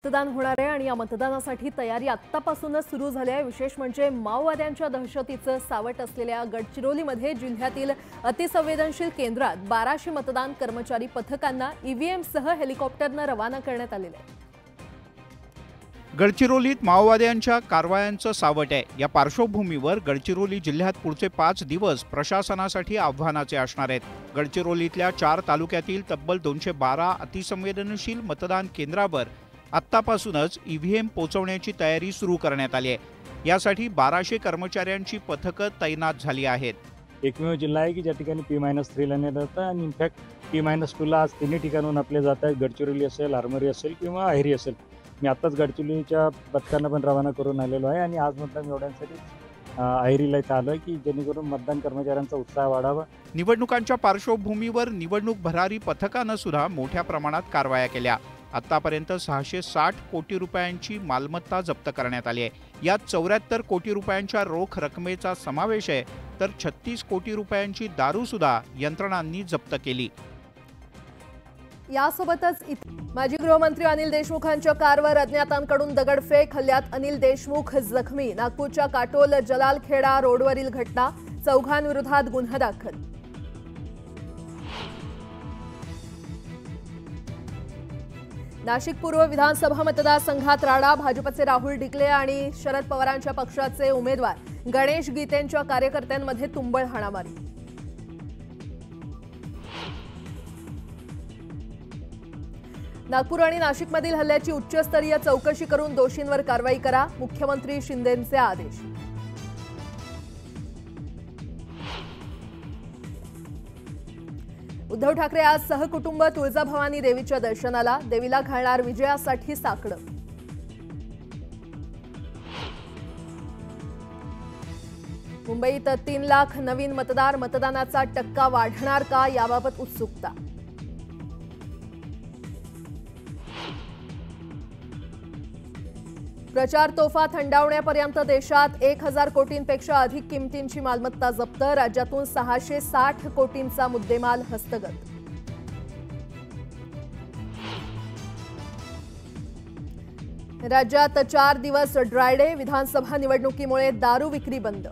मतदान होणार आहे आणि या मतदानासाठी तयारी आत्तापासूनच सुरू झाली आहे। विशेष म्हणजे माओवाद्यांच्या दहशतीचं सावट असलेल्या गडचिरोलीमध्ये जिल्ह्यातील अतिसंवेदनशील केंद्रात 1200 मतदान कर्मचारी पथकांना ईव्हीएम सह हेलिकॉप्टरने रवाना करण्यात आलेले आहे। गडचिरोलीत माओवाद्यांच्या कारवायांचं सावट आहे। या पार्श्वभूमीवर गडचिरोली जिल्ह्यात पुढचे 5 दिवस प्रशासनासाठी आव्हानाचे असणार आहेत। गडचिरोलीतल्या 4 तालुक्यातील तब्बल 212 अतिसंवेदनशील मतदान केंद्रावर आत्तापासूनच ईव्हीएम पोहोचवण्याची तयारी सुरू करण्यात आली आहे। यासाठी 1200 कर्मचाऱ्यांची पथकं तैनात झाली आहेत। एकमेव जिल्हा आहे की ज्या ठिकाणी P-3 ला नेलं जातं आणि इनफॅक्ट P-2 ला आज तिन्ही ठिकाणून आपले जात आहेत। गडचिरोली असेल, आरमोरी असेल किंवा अहेरी असेल। मी आताच गडचिरोलीच्या पथकांना पण रवाना करून आलेलो आहे आणि आज मतदान निवडण्यासाठी अहेरीला इथं आलोय की जेणेकरून मतदान कर्मचाऱ्यांचा उत्साह वाढावा। निवडणुकांच्या पार्श्वभूमीवर निवडणूक भरारी पथकानं सुद्धा मोठ्या प्रमाणात कारवाया केल्या। आतापर्यंत 660 कोटी रुपयांची मालमत्ता जप्त करण्यात आली आहे। यात 74 कोटी रुपयांच्या रोख रकमेचा समावेश आहे, तर 36 कोटी रुपयांची दारू सुद्धा यंत्रणांनी जप्त केली। यासोबतच माजी गृहमंत्री अनिल देशमुखांच्या कारवर अज्ञातांकडून दगडफेक हल्ल्यात अनिल देशमुख जखमी। नागपूरच्या काटोल जलालखेडा रोडवरील घटना, चौघांविरोधात गुन्हा दाखल। नाशिक पूर्व विधानसभा मतदारसंघात राडा, भाजपचे राहुल ढिकले आणि शरद पवारांच्या पक्षाचे उमेदवार गणेश गीतेंच्या कार्यकर्त्यांमध्ये तुंबळ हाणामारी। नागपूर आणि नाशिकमधील हल्ल्याची उच्चस्तरीय चौकशी करून दोषींवर कारवाई करा, मुख्यमंत्री शिंदेंचे आदेश। उद्धव ठाकरे आज सहकुटुंब तुळजाभवानी देवीच्या दर्शनाला, देवीला घालणार विजयासाठी साकडं। मुंबईत 3 लाख नवीन मतदार, मतदानाचा टक्का वाढणार का याबाबत उत्सुकता। प्रचार तोफा थंडावण्यापर्यंत देशात 1000 कोटींपेक्षा अधिक किमतींची मालमत्ता जप्त, राज्यातून 660 कोटींचा मुद्देमाल हस्तगत। राज्यात 4 दिवस ड्राय डे, विधानसभा निवडणुकीमुळे दारू विक्री बंद।